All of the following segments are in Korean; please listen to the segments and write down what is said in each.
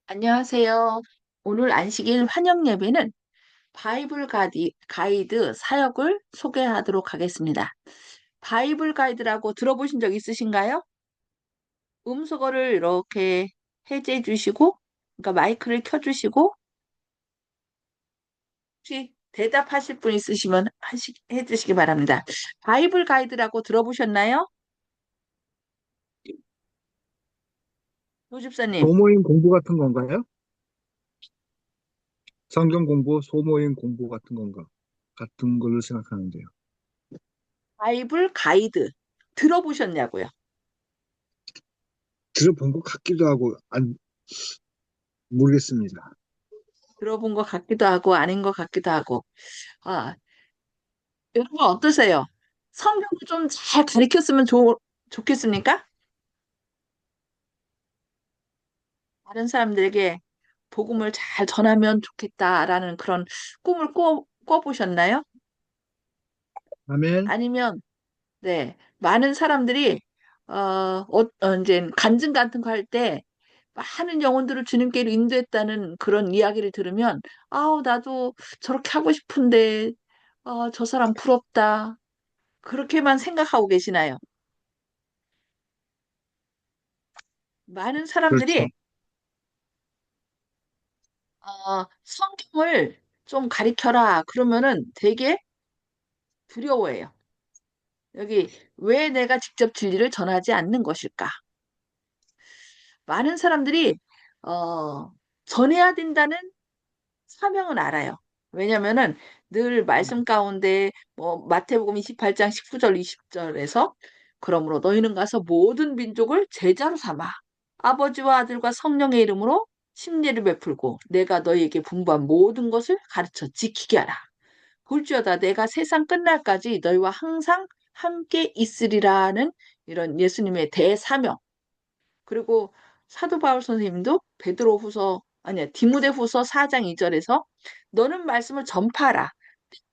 안녕하세요. 오늘 안식일 환영 예배는 가이드 사역을 소개하도록 하겠습니다. 바이블 가이드라고 들어보신 적 있으신가요? 음소거를 이렇게 해제해 주시고, 그러니까 마이크를 켜주시고, 혹시 대답하실 분 있으시면 해주시기 바랍니다. 바이블 가이드라고 들어보셨나요? 노집사님, 소모임 공부 같은 건가요? 성경 공부, 소모임 공부 같은 건가? 같은 걸로 생각하는데요. 바이블 가이드 들어보셨냐고요? 들어본 것 같기도 하고, 모르겠습니다. 들어본 것 같기도 하고, 아닌 것 같기도 하고. 아, 여러분 어떠세요? 성경을 좀 잘 가르쳤으면 좋겠습니까? 다른 사람들에게 복음을 잘 전하면 좋겠다라는 그런 꿈을 꿔보셨나요? 아멘. 아니면, 네, 많은 사람들이, 이제 간증 같은 거 할 때 많은 영혼들을 주님께로 인도했다는 그런 이야기를 들으면, 아우, 나도 저렇게 하고 싶은데, 저 사람 부럽다. 그렇게만 생각하고 계시나요? 많은 그렇죠. 사람들이 성경을 좀 가리켜라. 그러면은 되게 두려워해요. 여기 왜 내가 직접 진리를 전하지 않는 것일까? 많은 사람들이 어, 전해야 된다는 사명은 알아요. 왜냐면은 늘 말씀 가운데 뭐 마태복음 28장 19절 20절에서 그러므로 너희는 가서 모든 민족을 제자로 삼아 아버지와 아들과 성령의 이름으로 침례를 베풀고 내가 너희에게 분부한 모든 것을 가르쳐 지키게 하라. 볼지어다 내가 세상 끝날까지 너희와 항상 함께 있으리라는 이런 예수님의 대사명. 그리고 사도 바울 선생님도 베드로후서 아니야 디모데후서 4장 2절에서 너는 말씀을 전파하라.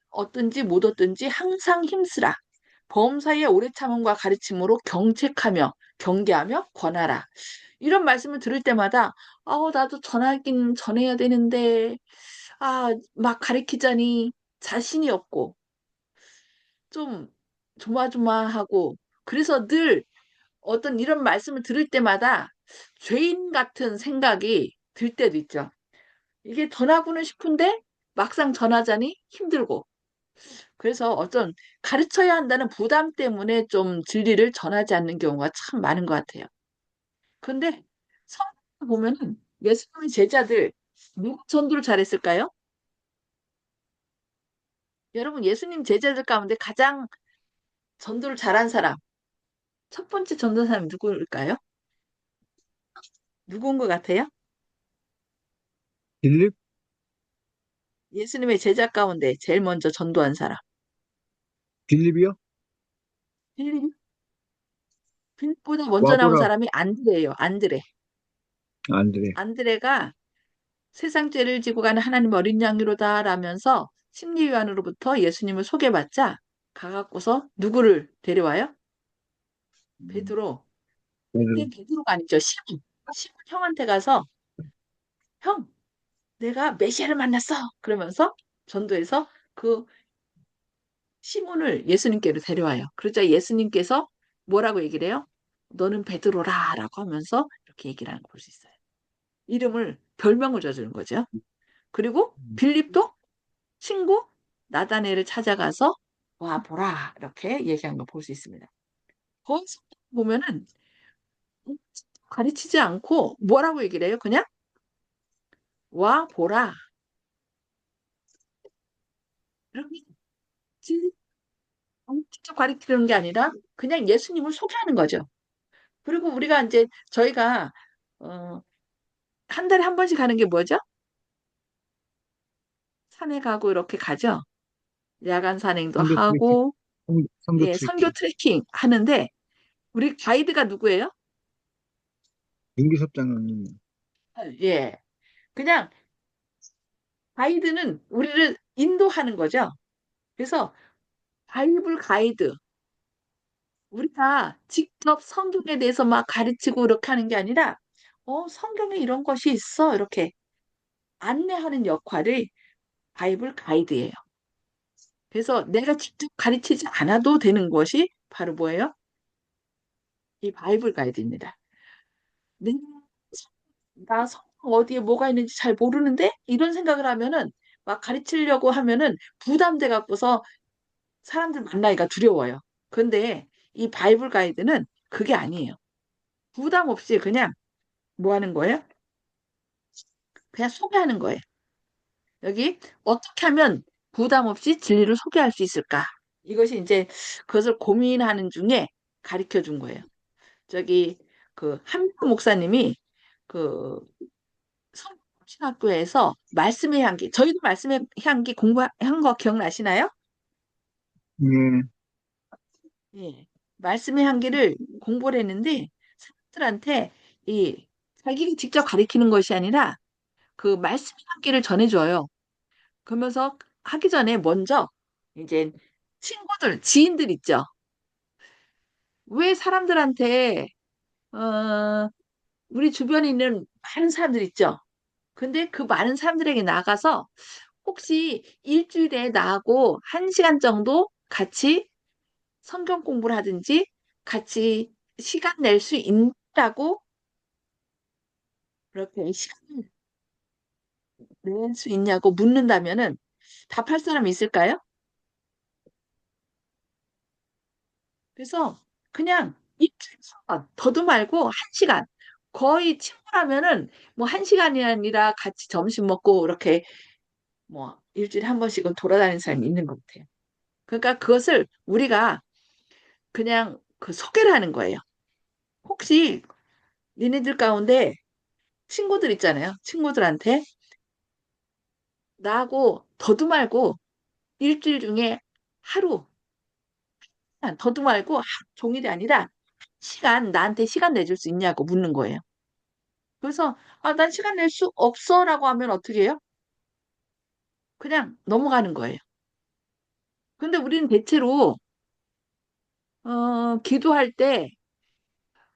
얻든지 못 얻든지 항상 힘쓰라. 범사의 오래 참음과 가르침으로 경책하며 경계하며 권하라. 이런 말씀을 들을 때마다 나도 전하긴 전해야 되는데 막 가르치자니 자신이 없고 좀 조마조마하고 그래서 늘 어떤 이런 말씀을 들을 때마다 죄인 같은 생각이 들 때도 있죠. 이게 전하고는 싶은데 막상 전하자니 힘들고 그래서 어떤 가르쳐야 한다는 부담 때문에 좀 진리를 전하지 않는 경우가 참 많은 것 같아요. 근데 성경 보면은 예수님의 제자들 누가 전도를 잘했을까요? 여러분 예수님 제자들 가운데 가장 전도를 잘한 사람 첫 번째 전도한 사람이 누구일까요? 누구인 것 같아요? 빌립? 예수님의 제자 가운데 제일 먼저 전도한 사람. 빌립이요? 빌립? 빌립보다 먼저 나온 와보라. 사람이 안드레예요. 안드레. 안드레. 안드레가 세상 죄를 지고 가는 하나님 어린 양이로다 라면서 심리위원으로부터 예수님을 소개받자 가갖고서 누구를 데려와요? 음, 베드로. 근데 베드로. 베드로가 아니죠. 시몬. 시몬 형한테 가서 형, 내가 메시아를 만났어. 그러면서 전도해서 그 시몬을 예수님께로 데려와요. 그러자 예수님께서 뭐라고 얘기를 해요? 너는 베드로라 라고 하면서 이렇게 얘기를 하는 걸 볼 수 있어요. 이름을 별명을 져주는 거죠. 그리고 빌립도 친구 나다네를 찾아가서 와 보라 이렇게 얘기한 걸 볼 수 있습니다. 거기서 보면은 가르치지 않고 뭐라고 얘기를 해요? 그냥 와 보라 이렇게 직접 가르치는 게 아니라 그냥 예수님을 소개하는 거죠. 그리고 우리가 이제 저희가 어, 한 달에 한 번씩 가는 게 뭐죠? 산에 가고 이렇게 가죠. 야간 산행도 선교 트레킹. 하고 선교 예, 선교 트레킹. 트레킹 하는데 우리 가이드가 누구예요? 윤기섭 장로님. 예. 그냥 가이드는 우리를 인도하는 거죠. 그래서 바이블 가이드, 우리가 직접 성경에 대해서 막 가르치고 이렇게 하는 게 아니라 성경에 이런 것이 있어. 이렇게 안내하는 역할이 바이블 가이드예요. 그래서 내가 직접 가르치지 않아도 되는 것이 바로 뭐예요? 이 바이블 가이드입니다. 내가 나 성경 어디에 뭐가 있는지 잘 모르는데 이런 생각을 하면은 막 가르치려고 하면은 부담돼 갖고서 사람들 만나기가 두려워요. 근데 이 바이블 가이드는 그게 아니에요. 부담 없이 그냥 뭐 하는 거예요? 그냥 소개하는 거예요. 여기 어떻게 하면 부담 없이 진리를 소개할 수 있을까? 이것이 이제 그것을 고민하는 중에 가르쳐 준 거예요. 저기 그 한국 목사님이 그 성신학교에서 말씀의 향기, 저희도 말씀의 향기 공부한 거 기억나시나요? 예, 예. 말씀의 향기를 공부를 했는데 사람들한테 이 자기가 직접 가르치는 것이 아니라 그 말씀의 향기를 전해줘요. 그러면서 하기 전에 먼저 이제 친구들, 지인들 있죠. 왜 사람들한테 우리 주변에 있는 많은 사람들 있죠. 근데 그 많은 사람들에게 나가서 혹시 일주일에 나하고 한 시간 정도 같이 성경 공부를 하든지 같이 시간 낼 수 있다고 그렇게 시간을 낼 수 있냐고 묻는다면은 답할 사람이 있을까요? 그래서 그냥 일주일 동안 더도 말고 한 시간 거의 친구라면은 뭐 한 시간이 아니라 같이 점심 먹고 이렇게 뭐 일주일에 한 번씩은 돌아다니는 사람이 있는 것 같아요. 그러니까 그것을 우리가 그냥 그 소개를 하는 거예요. 혹시 니네들 가운데 친구들 있잖아요. 친구들한테 나하고 더도 말고 일주일 중에 하루, 더도 말고 하루 종일이 아니라 시간, 나한테 시간 내줄 수 있냐고 묻는 거예요. 그래서, 난 시간 낼 수 없어라고 하면 어떻게 해요? 그냥 넘어가는 거예요. 근데 우리는 대체로, 기도할 때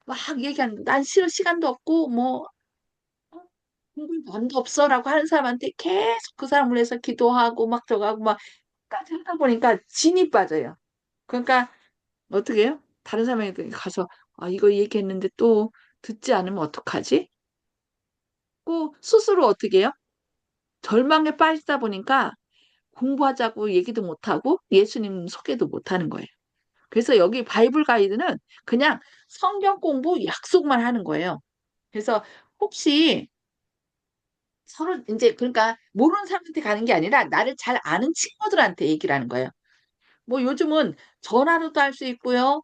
막 얘기하는, 난 싫어, 시간도 없고, 뭐, 어, 공부할 마음도 없어라고 하는 사람한테 계속 그 사람을 위해서 기도하고 막 저거하고 막까지 하다 보니까 진이 빠져요. 그러니까 어떻게 해요? 다른 사람에게 가서 이거 얘기했는데 또 듣지 않으면 어떡하지? 꼭 스스로 어떻게 해요? 절망에 빠지다 보니까 공부하자고 얘기도 못하고 예수님 소개도 못하는 거예요. 그래서 여기 바이블 가이드는 그냥 성경 공부 약속만 하는 거예요. 그래서 혹시 서로 이제 그러니까 모르는 사람한테 가는 게 아니라 나를 잘 아는 친구들한테 얘기를 하는 거예요. 뭐 요즘은 전화로도 할 수 있고요.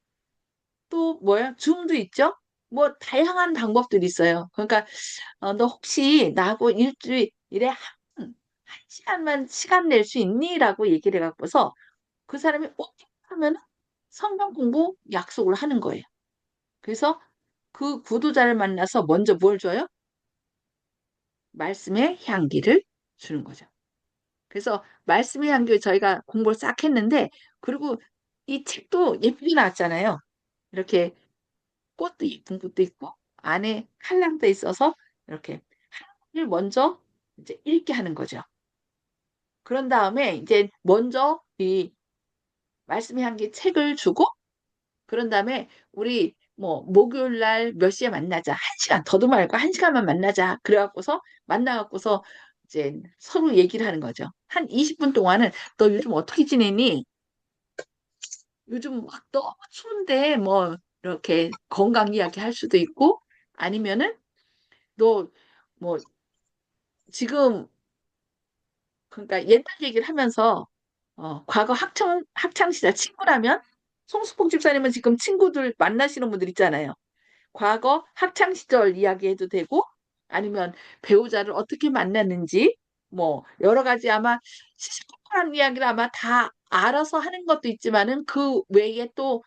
또 뭐야? 줌도 있죠? 뭐 다양한 방법들이 있어요. 그러니까 너 혹시 나하고 일주일에 한 시간만 시간 낼 수 있니? 라고 얘기를 해갖고서 그 사람이 오케이 하면 성경 공부 약속을 하는 거예요. 그래서 그 구도자를 만나서 먼저 뭘 줘요? 말씀의 향기를 주는 거죠. 그래서 말씀의 향기 저희가 공부를 싹 했는데 그리고 이 책도 예쁘게 나왔잖아요. 이렇게 꽃도 예쁜 꽃도 있고 안에 칼랑도 있어서 이렇게 하나를 먼저 이제 읽게 하는 거죠. 그런 다음에 이제 먼저 이 말씀의 향기 책을 주고 그런 다음에 우리 뭐 목요일 날 몇 시에 만나자. 한 시간 더도 말고 한 시간만 만나자. 그래갖고서 만나갖고서 이제 서로 얘기를 하는 거죠. 한 20분 동안은 너 요즘 어떻게 지내니? 요즘 막 너무 추운데 뭐 이렇게 건강 이야기 할 수도 있고 아니면은 너 뭐 지금 그러니까 옛날 얘기를 하면서 과거 학창 시절 친구라면 송수봉 집사님은 지금 친구들 만나시는 분들 있잖아요. 과거 학창 시절 이야기해도 되고 아니면 배우자를 어떻게 만났는지 뭐 여러 가지 아마 시시콜콜한 이야기를 아마 다 알아서 하는 것도 있지만은 그 외에 또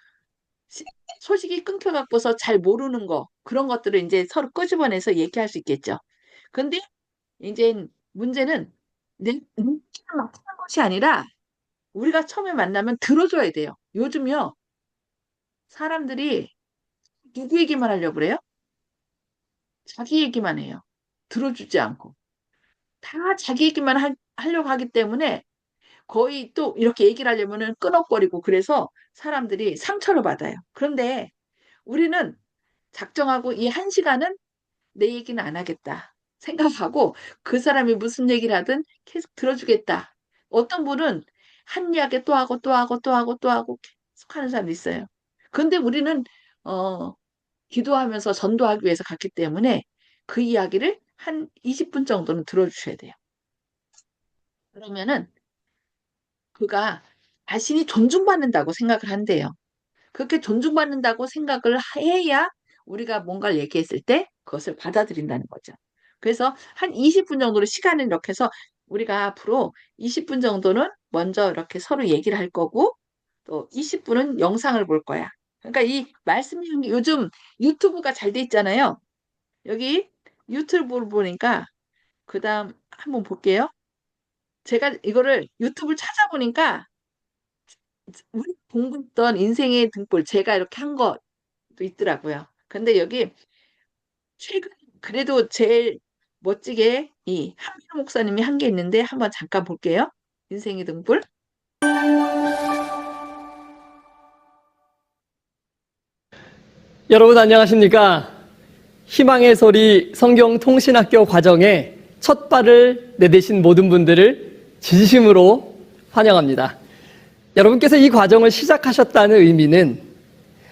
시- 소식이 끊겨갖고서 잘 모르는 거 그런 것들을 이제 서로 끄집어내서 얘기할 수 있겠죠. 근데 이제 문제는 눈치를 막 하는 것이 아니라 우리가 처음에 만나면 들어줘야 돼요. 요즘요 사람들이 누구 얘기만 하려고 그래요? 자기 얘기만 해요. 들어주지 않고. 다 자기 얘기만 하려고 하기 때문에 거의 또 이렇게 얘기를 하려면은 끄덕거리고 그래서 사람들이 상처를 받아요. 그런데 우리는 작정하고 이 한 시간은 내 얘기는 안 하겠다 생각하고 그 사람이 무슨 얘기를 하든 계속 들어주겠다. 어떤 분은 한 이야기 또 하고 또 하고 또 하고 또 하고 계속 하는 사람도 있어요. 근데 우리는 어, 기도하면서 전도하기 위해서 갔기 때문에 그 이야기를 한 20분 정도는 들어주셔야 돼요. 그러면은 그가 자신이 존중받는다고 생각을 한대요. 그렇게 존중받는다고 생각을 해야 우리가 뭔가를 얘기했을 때 그것을 받아들인다는 거죠. 그래서 한 20분 정도로 시간을 이렇게 해서 우리가 앞으로 20분 정도는 먼저 이렇게 서로 얘기를 할 거고 또 20분은 영상을 볼 거야. 그러니까 이 말씀이 요즘 유튜브가 잘 돼 있잖아요. 여기 유튜브를 보니까 그다음 한번 볼게요. 제가 이거를 유튜브를 찾아보니까 우리 공부했던 인생의 등불 제가 이렇게 한 것도 있더라고요. 근데 여기 최근 그래도 제일 멋지게 이 한민호 목사님이 한 게 있는데 한번 잠깐 볼게요. 인생의 등불. 여러분 안녕하십니까? 희망의 소리 성경통신학교 과정에 첫 발을 내디신 모든 분들을 진심으로 환영합니다. 여러분께서 이 과정을 시작하셨다는 의미는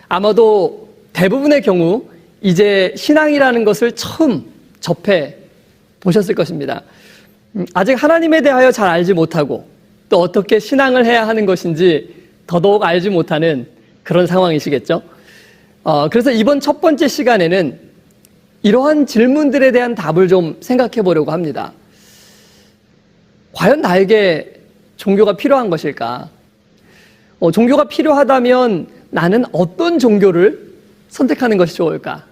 아마도 대부분의 경우 이제 신앙이라는 것을 처음 접해 보셨을 것입니다. 아직 하나님에 대하여 잘 알지 못하고 또 어떻게 신앙을 해야 하는 것인지 더더욱 알지 못하는 그런 상황이시겠죠? 그래서 이번 첫 번째 시간에는 이러한 질문들에 대한 답을 좀 생각해 보려고 합니다. 과연 나에게 종교가 필요한 것일까? 종교가 필요하다면 나는 어떤 종교를 선택하는 것이 좋을까?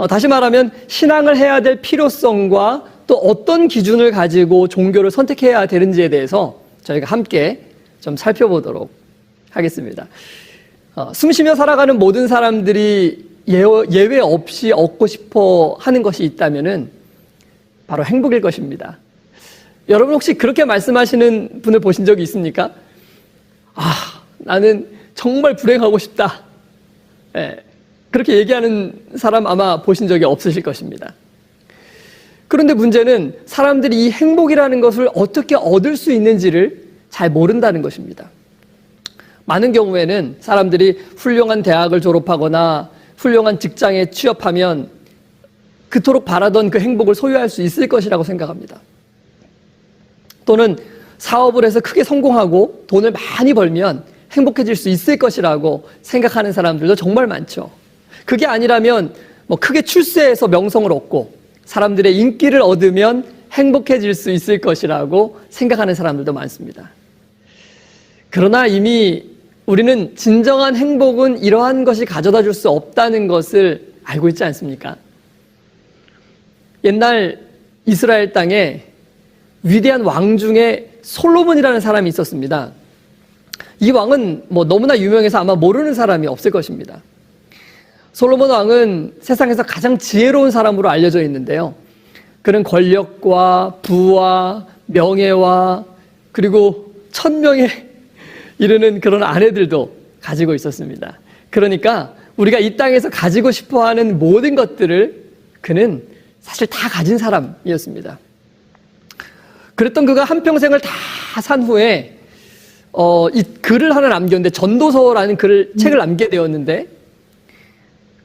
다시 말하면 신앙을 해야 될 필요성과 또 어떤 기준을 가지고 종교를 선택해야 되는지에 대해서 저희가 함께 좀 살펴보도록 하겠습니다. 숨쉬며 살아가는 모든 사람들이 예외 없이 얻고 싶어 하는 것이 있다면은 바로 행복일 것입니다. 여러분 혹시 그렇게 말씀하시는 분을 보신 적이 있습니까? 나는 정말 불행하고 싶다. 그렇게 얘기하는 사람 아마 보신 적이 없으실 것입니다. 그런데 문제는 사람들이 이 행복이라는 것을 어떻게 얻을 수 있는지를 잘 모른다는 것입니다. 많은 경우에는 사람들이 훌륭한 대학을 졸업하거나 훌륭한 직장에 취업하면 그토록 바라던 그 행복을 소유할 수 있을 것이라고 생각합니다. 또는 사업을 해서 크게 성공하고 돈을 많이 벌면 행복해질 수 있을 것이라고 생각하는 사람들도 정말 많죠. 그게 아니라면 크게 출세해서 명성을 얻고 사람들의 인기를 얻으면 행복해질 수 있을 것이라고 생각하는 사람들도 많습니다. 그러나 이미 우리는 진정한 행복은 이러한 것이 가져다 줄 수 없다는 것을 알고 있지 않습니까? 옛날 이스라엘 땅에 위대한 왕 중에 솔로몬이라는 사람이 있었습니다. 이 왕은 너무나 유명해서 아마 모르는 사람이 없을 것입니다. 솔로몬 왕은 세상에서 가장 지혜로운 사람으로 알려져 있는데요. 그는 권력과 부와 명예와 그리고 1000명의 이르는 그런 아내들도 가지고 있었습니다. 그러니까 우리가 이 땅에서 가지고 싶어하는 모든 것들을 그는 사실 다 가진 사람이었습니다. 그랬던 그가 한평생을 다 산 후에 이 글을 하나 남겼는데 전도서라는 책을 남게 되었는데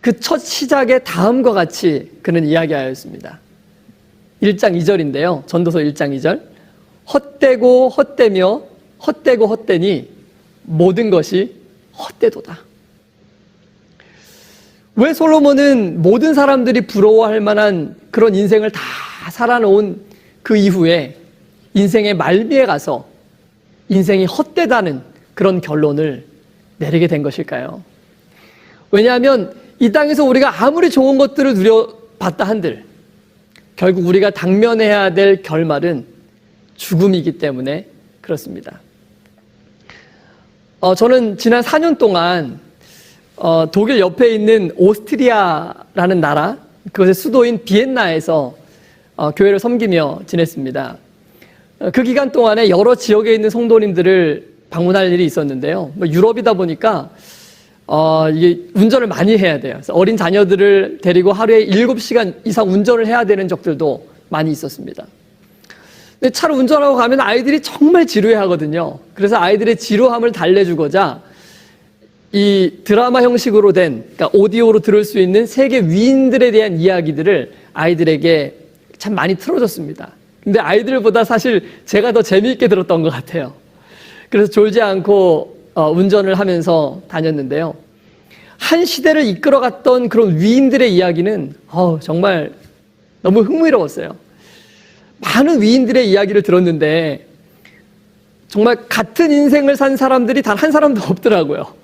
그 첫 시작에 다음과 같이 그는 이야기하였습니다. 1장 2절인데요. 전도서 1장 2절. 헛되고 헛되며 헛되고 헛되니 모든 것이 헛되도다. 왜 솔로몬은 모든 사람들이 부러워할 만한 그런 인생을 다 살아놓은 그 이후에 인생의 말미에 가서 인생이 헛되다는 그런 결론을 내리게 된 것일까요? 왜냐하면 이 땅에서 우리가 아무리 좋은 것들을 누려봤다 한들 결국 우리가 당면해야 될 결말은 죽음이기 때문에 그렇습니다. 저는 지난 4년 동안 독일 옆에 있는 오스트리아라는 나라, 그것의 수도인 비엔나에서 교회를 섬기며 지냈습니다. 그 기간 동안에 여러 지역에 있는 성도님들을 방문할 일이 있었는데요. 유럽이다 보니까 이게 운전을 많이 해야 돼요. 그래서 어린 자녀들을 데리고 하루에 7시간 이상 운전을 해야 되는 적들도 많이 있었습니다. 근데 차로 운전하고 가면 아이들이 정말 지루해하거든요. 그래서 아이들의 지루함을 달래주고자 이 드라마 형식으로 된, 그러니까 오디오로 들을 수 있는 세계 위인들에 대한 이야기들을 아이들에게 참 많이 틀어줬습니다. 근데 아이들보다 사실 제가 더 재미있게 들었던 것 같아요. 그래서 졸지 않고 운전을 하면서 다녔는데요. 한 시대를 이끌어갔던 그런 위인들의 이야기는 정말 너무 흥미로웠어요. 많은 위인들의 이야기를 들었는데 정말 같은 인생을 산 사람들이 단 한 사람도 없더라고요.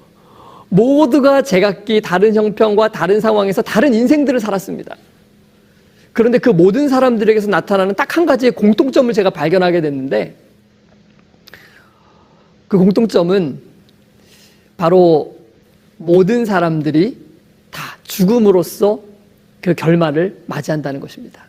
모두가 제각기 다른 형편과 다른 상황에서 다른 인생들을 살았습니다. 그런데 그 모든 사람들에게서 나타나는 딱 한 가지의 공통점을 제가 발견하게 됐는데, 그 공통점은 바로 모든 사람들이 다 죽음으로써 그 결말을 맞이한다는 것입니다.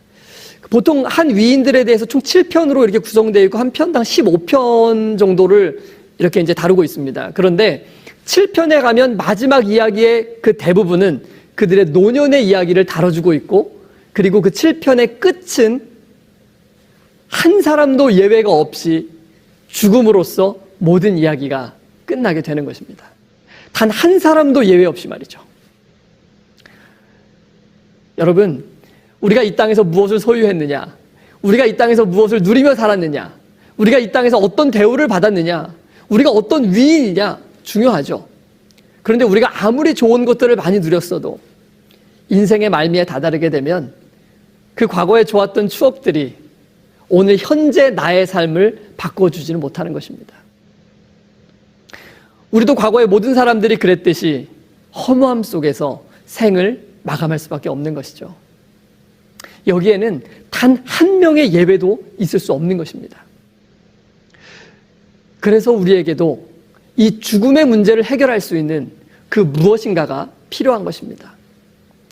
보통 한 위인들에 대해서 총 7편으로 이렇게 구성되어 있고 한 편당 15편 정도를 이렇게 이제 다루고 있습니다. 그런데 7편에 가면 마지막 이야기의 그 대부분은 그들의 노년의 이야기를 다뤄주고 있고, 그리고 그 7편의 끝은 한 사람도 예외가 없이 죽음으로써 모든 이야기가 끝나게 되는 것입니다. 단 한 사람도 예외 없이 말이죠. 여러분, 우리가 이 땅에서 무엇을 소유했느냐, 우리가 이 땅에서 무엇을 누리며 살았느냐, 우리가 이 땅에서 어떤 대우를 받았느냐, 우리가 어떤 위인이냐 중요하죠. 그런데 우리가 아무리 좋은 것들을 많이 누렸어도 인생의 말미에 다다르게 되면 그 과거에 좋았던 추억들이 오늘 현재 나의 삶을 바꿔주지는 못하는 것입니다. 우리도 과거의 모든 사람들이 그랬듯이 허무함 속에서 생을 마감할 수밖에 없는 것이죠. 여기에는 단 한 명의 예외도 있을 수 없는 것입니다. 그래서 우리에게도 이 죽음의 문제를 해결할 수 있는 그 무엇인가가 필요한 것입니다.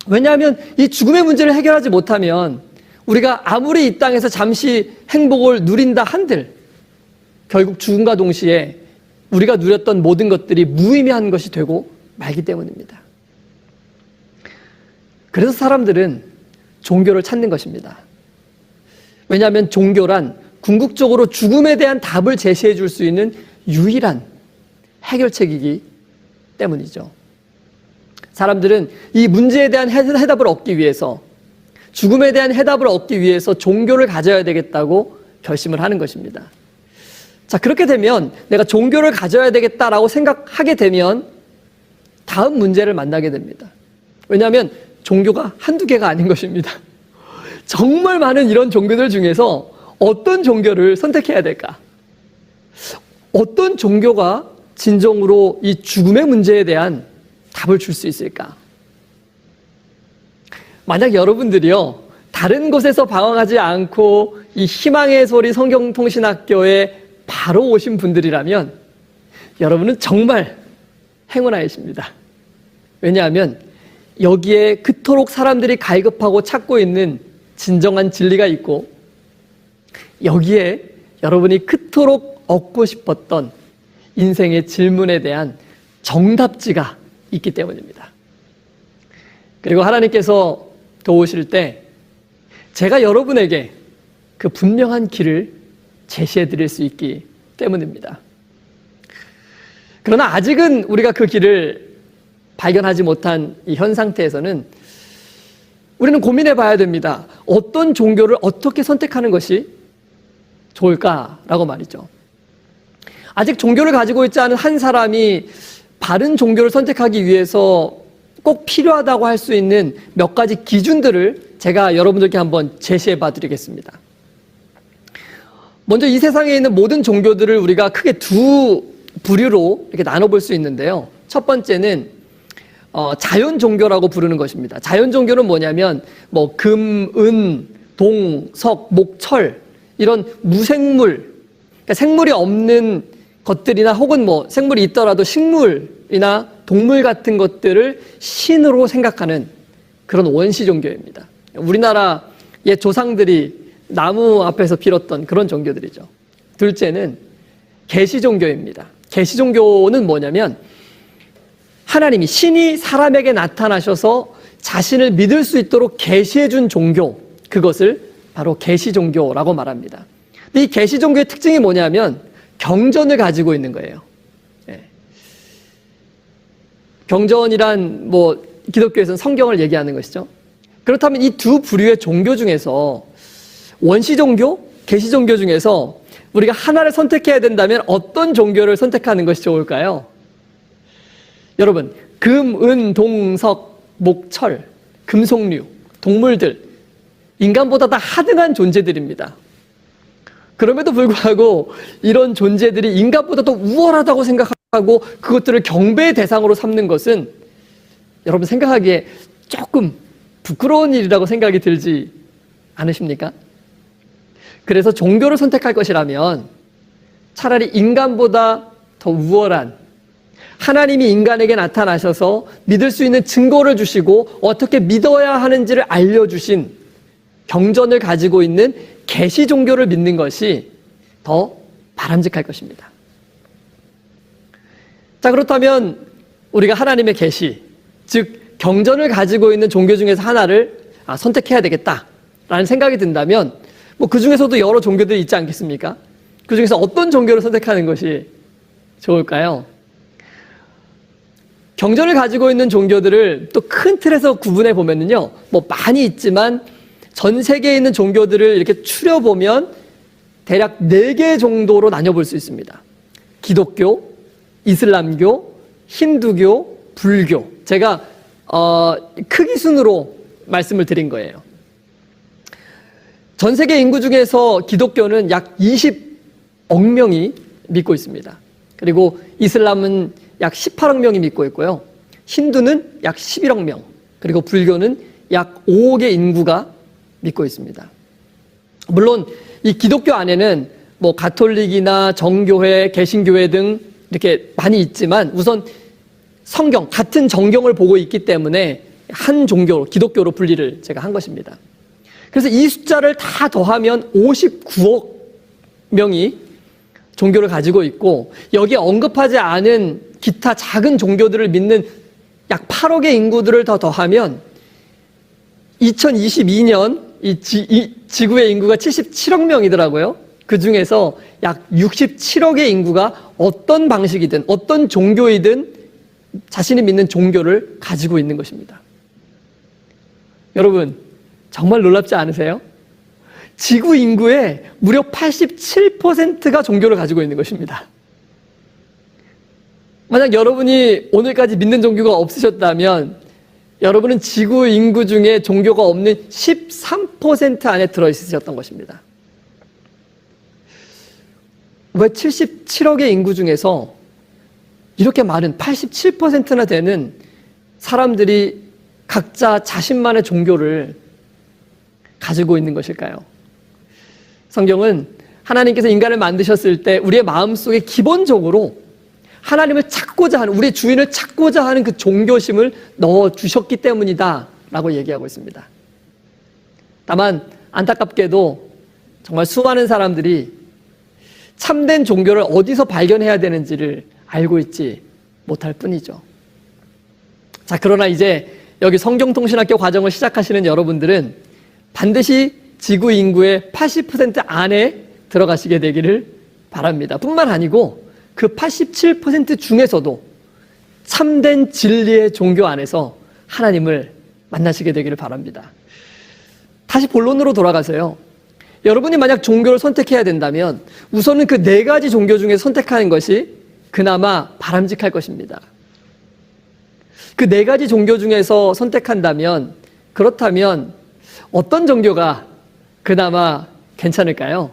왜냐하면 이 죽음의 문제를 해결하지 못하면 우리가 아무리 이 땅에서 잠시 행복을 누린다 한들 결국 죽음과 동시에 우리가 누렸던 모든 것들이 무의미한 것이 되고 말기 때문입니다. 그래서 사람들은 종교를 찾는 것입니다. 왜냐하면 종교란 궁극적으로 죽음에 대한 답을 제시해 줄 수 있는 유일한 해결책이기 때문이죠. 사람들은 이 문제에 대한 해답을 얻기 위해서, 죽음에 대한 해답을 얻기 위해서 종교를 가져야 되겠다고 결심을 하는 것입니다. 자, 그렇게 되면 내가 종교를 가져야 되겠다라고 생각하게 되면 다음 문제를 만나게 됩니다. 왜냐하면 종교가 한두 개가 아닌 것입니다. 정말 많은 이런 종교들 중에서 어떤 종교를 선택해야 될까? 어떤 종교가 진정으로 이 죽음의 문제에 대한 답을 줄 수 있을까? 만약 여러분들이요, 다른 곳에서 방황하지 않고 이 희망의 소리 성경통신학교에 바로 오신 분들이라면 여러분은 정말 행운아이십니다. 왜냐하면 여기에 그토록 사람들이 갈급하고 찾고 있는 진정한 진리가 있고, 여기에 여러분이 그토록 얻고 싶었던 인생의 질문에 대한 정답지가 있기 때문입니다. 그리고 하나님께서 도우실 때 제가 여러분에게 그 분명한 길을 제시해 드릴 수 있기 때문입니다. 그러나 아직은 우리가 그 길을 발견하지 못한 이 현 상태에서는 우리는 고민해 봐야 됩니다. 어떤 종교를 어떻게 선택하는 것이 좋을까라고 말이죠. 아직 종교를 가지고 있지 않은 한 사람이 바른 종교를 선택하기 위해서 꼭 필요하다고 할 수 있는 몇 가지 기준들을 제가 여러분들께 한번 제시해 봐 드리겠습니다. 먼저 이 세상에 있는 모든 종교들을 우리가 크게 두 부류로 이렇게 나눠볼 수 있는데요. 첫 번째는 자연 종교라고 부르는 것입니다. 자연 종교는 뭐냐면 금, 은, 동, 석, 목, 철 이런 무생물, 그러니까 생물이 없는 것들이나 혹은 생물이 있더라도 식물이나 동물 같은 것들을 신으로 생각하는 그런 원시 종교입니다. 우리나라 옛 조상들이 나무 앞에서 빌었던 그런 종교들이죠. 둘째는 계시 종교입니다. 계시 종교는 뭐냐면 하나님이 신이 사람에게 나타나셔서 자신을 믿을 수 있도록 계시해 준 종교, 그것을 바로 계시 종교라고 말합니다. 근데 이 계시 종교의 특징이 뭐냐면 경전을 가지고 있는 거예요. 경전이란 뭐 기독교에서는 성경을 얘기하는 것이죠. 그렇다면 이 두 부류의 종교 중에서 원시 종교, 계시 종교 중에서 우리가 하나를 선택해야 된다면 어떤 종교를 선택하는 것이 좋을까요? 여러분, 금, 은, 동, 석, 목, 철, 금속류, 동물들, 인간보다 다 하등한 존재들입니다. 그럼에도 불구하고 이런 존재들이 인간보다 더 우월하다고 생각하고 그것들을 경배의 대상으로 삼는 것은 여러분 생각하기에 조금 부끄러운 일이라고 생각이 들지 않으십니까? 그래서 종교를 선택할 것이라면 차라리 인간보다 더 우월한 하나님이 인간에게 나타나셔서 믿을 수 있는 증거를 주시고 어떻게 믿어야 하는지를 알려주신 경전을 가지고 있는 계시 종교를 믿는 것이 더 바람직할 것입니다. 자, 그렇다면 우리가 하나님의 계시, 즉 경전을 가지고 있는 종교 중에서 하나를 선택해야 되겠다라는 생각이 든다면 뭐 그 중에서도 여러 종교들이 있지 않겠습니까? 그 중에서 어떤 종교를 선택하는 것이 좋을까요? 경전을 가지고 있는 종교들을 또 큰 틀에서 구분해 보면요, 뭐 많이 있지만 전 세계에 있는 종교들을 이렇게 추려보면 대략 4개 정도로 나뉘어볼 수 있습니다. 기독교, 이슬람교, 힌두교, 불교. 제가 크기 순으로 말씀을 드린 거예요. 전 세계 인구 중에서 기독교는 약 20억 명이 믿고 있습니다. 그리고 이슬람은 약 18억 명이 믿고 있고요. 힌두는 약 11억 명, 그리고 불교는 약 5억의 인구가 믿고 있습니다. 물론 이 기독교 안에는 뭐 가톨릭이나 정교회, 개신교회 등 이렇게 많이 있지만 우선 성경, 같은 정경을 보고 있기 때문에 한 종교로, 기독교로 분리를 제가 한 것입니다. 그래서 이 숫자를 다 더하면 59억 명이 종교를 가지고 있고 여기에 언급하지 않은 기타 작은 종교들을 믿는 약 8억의 인구들을 더 더하면 2022년 이 지구의 인구가 77억 명이더라고요. 그 중에서 약 67억의 인구가 어떤 방식이든 어떤 종교이든 자신이 믿는 종교를 가지고 있는 것입니다. 여러분, 정말 놀랍지 않으세요? 지구 인구의 무려 87%가 종교를 가지고 있는 것입니다. 만약 여러분이 오늘까지 믿는 종교가 없으셨다면 여러분은 지구 인구 중에 종교가 없는 13% 안에 들어있으셨던 것입니다. 왜 77억의 인구 중에서 이렇게 많은 87%나 되는 사람들이 각자 자신만의 종교를 가지고 있는 것일까요? 성경은 하나님께서 인간을 만드셨을 때 우리의 마음속에 기본적으로 하나님을 찾고자 하는, 우리의 주인을 찾고자 하는 그 종교심을 넣어주셨기 때문이다 라고 얘기하고 있습니다. 다만 안타깝게도 정말 수많은 사람들이 참된 종교를 어디서 발견해야 되는지를 알고 있지 못할 뿐이죠. 자, 그러나 이제 여기 성경통신학교 과정을 시작하시는 여러분들은 반드시 지구 인구의 80% 안에 들어가시게 되기를 바랍니다. 뿐만 아니고 그 87% 중에서도 참된 진리의 종교 안에서 하나님을 만나시게 되기를 바랍니다. 다시 본론으로 돌아가세요. 여러분이 만약 종교를 선택해야 된다면 우선은 그 4가지 종교 중에 선택하는 것이 그나마 바람직할 것입니다. 그 4가지 종교 중에서 선택한다면, 그렇다면 어떤 종교가 그나마 괜찮을까요?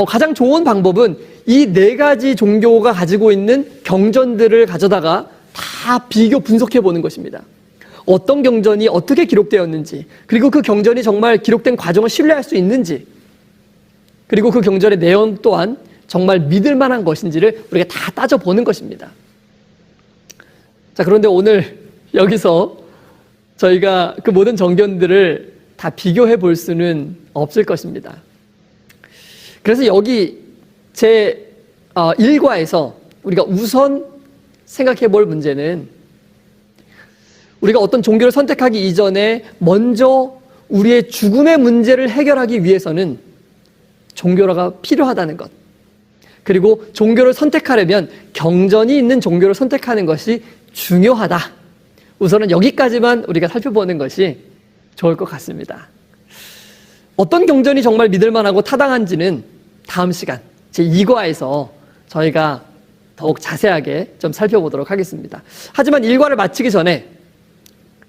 가장 좋은 방법은 이 4가지 종교가 가지고 있는 경전들을 가져다가 다 비교 분석해 보는 것입니다. 어떤 경전이 어떻게 기록되었는지, 그리고 그 경전이 정말 기록된 과정을 신뢰할 수 있는지, 그리고 그 경전의 내용 또한 정말 믿을 만한 것인지를 우리가 다 따져보는 것입니다. 자, 그런데 오늘 여기서 저희가 그 모든 정견들을 다 비교해 볼 수는 없을 것입니다. 그래서 여기 제 1과에서 우리가 우선 생각해 볼 문제는 우리가 어떤 종교를 선택하기 이전에 먼저 우리의 죽음의 문제를 해결하기 위해서는 종교가 필요하다는 것. 그리고 종교를 선택하려면 경전이 있는 종교를 선택하는 것이 중요하다. 우선은 여기까지만 우리가 살펴보는 것이 좋을 것 같습니다. 어떤 경전이 정말 믿을만하고 타당한지는 다음 시간 제2과에서 저희가 더욱 자세하게 좀 살펴보도록 하겠습니다. 하지만 1과를 마치기 전에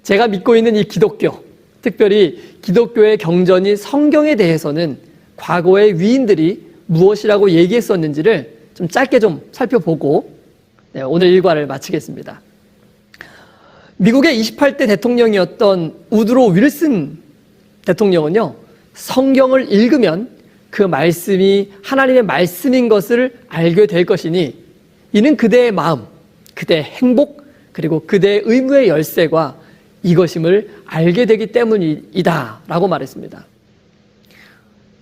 제가 믿고 있는 이 기독교, 특별히 기독교의 경전이 성경에 대해서는 과거의 위인들이 무엇이라고 얘기했었는지를 좀 짧게 좀 살펴보고 오늘 1과를 마치겠습니다. 미국의 28대 대통령이었던 우드로 윌슨 대통령은요, 성경을 읽으면 그 말씀이 하나님의 말씀인 것을 알게 될 것이니 이는 그대의 마음, 그대의 행복, 그리고 그대의 의무의 열쇠가 이것임을 알게 되기 때문이다 라고 말했습니다.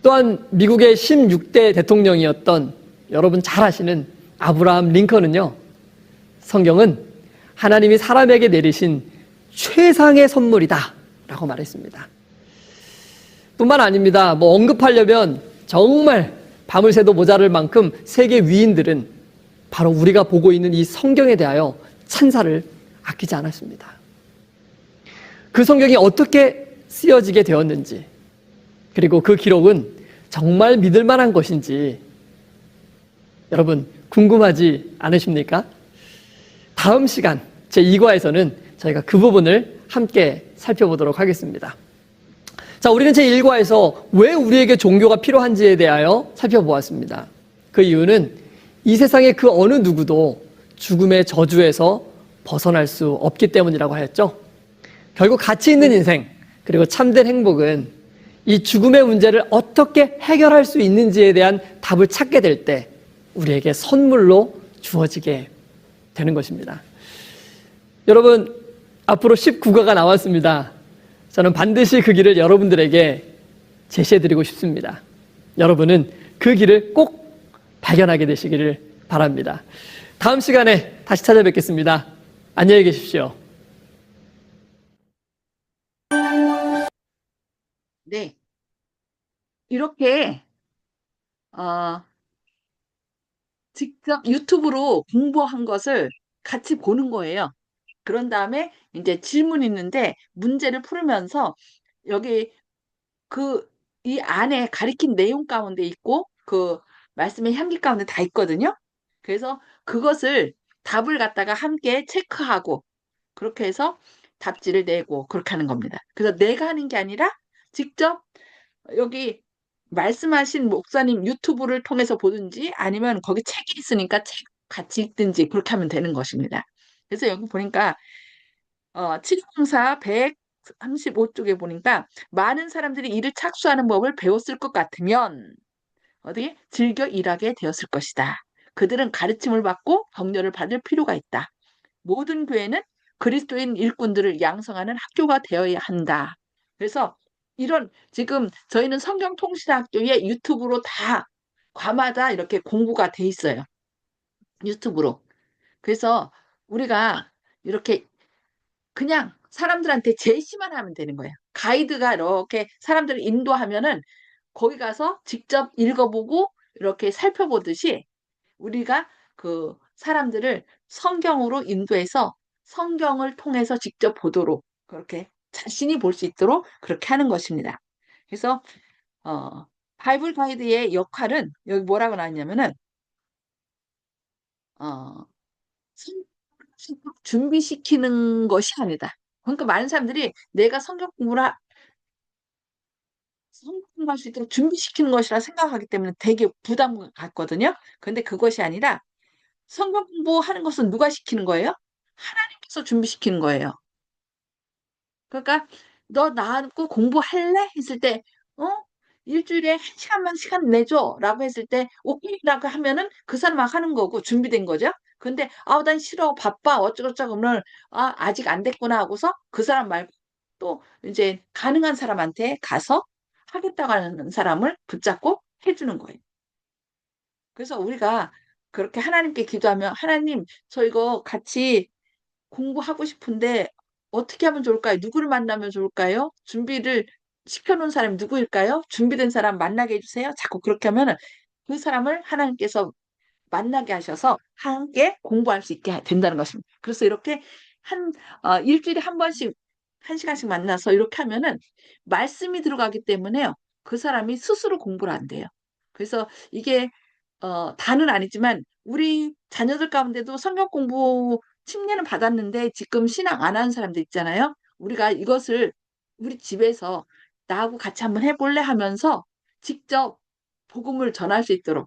또한 미국의 16대 대통령이었던 여러분 잘 아시는 아브라함 링컨은요, 성경은 하나님이 사람에게 내리신 최상의 선물이다 라고 말했습니다. 뿐만 아닙니다. 언급하려면 정말 밤을 새도 모자랄 만큼 세계 위인들은 바로 우리가 보고 있는 이 성경에 대하여 찬사를 아끼지 않았습니다. 그 성경이 어떻게 쓰여지게 되었는지, 그리고 그 기록은 정말 믿을 만한 것인지 여러분 궁금하지 않으십니까? 다음 시간 제2과에서는 저희가 그 부분을 함께 살펴보도록 하겠습니다. 자, 우리는 제1과에서 왜 우리에게 종교가 필요한지에 대하여 살펴보았습니다. 그 이유는 이 세상의 그 어느 누구도 죽음의 저주에서 벗어날 수 없기 때문이라고 하였죠. 결국 가치 있는 인생, 그리고 참된 행복은 이 죽음의 문제를 어떻게 해결할 수 있는지에 대한 답을 찾게 될 때 우리에게 선물로 주어지게 되는 것입니다. 여러분, 앞으로 19과가 나왔습니다. 저는 반드시 그 길을 여러분들에게 제시해드리고 싶습니다. 여러분은 그 길을 꼭 발견하게 되시기를 바랍니다. 다음 시간에 다시 찾아뵙겠습니다. 안녕히 계십시오. 네. 이렇게 어, 직접 유튜브로 공부한 것을 같이 보는 거예요. 그런 다음에 이제 질문 있는데 문제를 풀으면서 여기 이 안에 가리킨 내용 가운데 있고 그 말씀의 향기 가운데 다 있거든요. 그래서 그것을 답을 갖다가 함께 체크하고 그렇게 해서 답지를 내고 그렇게 하는 겁니다. 그래서 내가 하는 게 아니라 직접 여기 말씀하신 목사님 유튜브를 통해서 보든지 아니면 거기 책이 있으니까 책 같이 읽든지 그렇게 하면 되는 것입니다. 그래서 여기 보니까 704 135쪽에 보니까 많은 사람들이 이를 착수하는 법을 배웠을 것 같으면 어떻게 즐겨 일하게 되었을 것이다. 그들은 가르침을 받고 격려를 받을 필요가 있다. 모든 교회는 그리스도인 일꾼들을 양성하는 학교가 되어야 한다. 그래서 이런 지금 저희는 성경통신학교에 유튜브로 다 과마다 이렇게 공부가 돼 있어요. 유튜브로. 그래서 우리가 이렇게 그냥 사람들한테 제시만 하면 되는 거예요. 가이드가 이렇게 사람들을 인도하면은 거기 가서 직접 읽어보고 이렇게 살펴보듯이 우리가 그 사람들을 성경으로 인도해서 성경을 통해서 직접 보도록 그렇게 자신이 볼 수 있도록 그렇게 하는 것입니다. 그래서 바이블 가이드의 역할은 여기 뭐라고 나왔냐면은 어, 준비시키는 것이 아니다. 그러니까 많은 사람들이 내가 성경 공부할 수 있도록 준비시키는 것이라 생각하기 때문에 되게 부담 갖거든요. 그런데 그것이 아니라 성경 공부하는 것은 누가 시키는 거예요? 하나님께서 준비시키는 거예요. 그러니까 너 나하고 공부할래? 했을 때 어? 일주일에 한 시간만 시간 내줘 라고 했을 때 오케이라고 하면은 그 사람 막 하는 거고 준비된 거죠. 근데 난 싫어 바빠 어쩌고저쩌고 오늘 아직 안 됐구나 하고서 그 사람 말고 또 이제 가능한 사람한테 가서 하겠다고 하는 사람을 붙잡고 해주는 거예요. 그래서 우리가 그렇게 하나님께 기도하면 하나님, 저 이거 같이 공부하고 싶은데 어떻게 하면 좋을까요? 누구를 만나면 좋을까요? 준비를 시켜놓은 사람이 누구일까요? 준비된 사람 만나게 해주세요. 자꾸 그렇게 하면은 그 사람을 하나님께서 만나게 하셔서 함께 공부할 수 있게 된다는 것입니다. 그래서 이렇게 한 일주일에 한 번씩 한 시간씩 만나서 이렇게 하면은 말씀이 들어가기 때문에요. 그 사람이 스스로 공부를 안 돼요. 그래서 이게 다는 아니지만 우리 자녀들 가운데도 성경 공부 침례는 받았는데 지금 신앙 안 하는 사람들 있잖아요. 우리가 이것을 우리 집에서 나하고 같이 한번 해볼래 하면서 직접 복음을 전할 수 있도록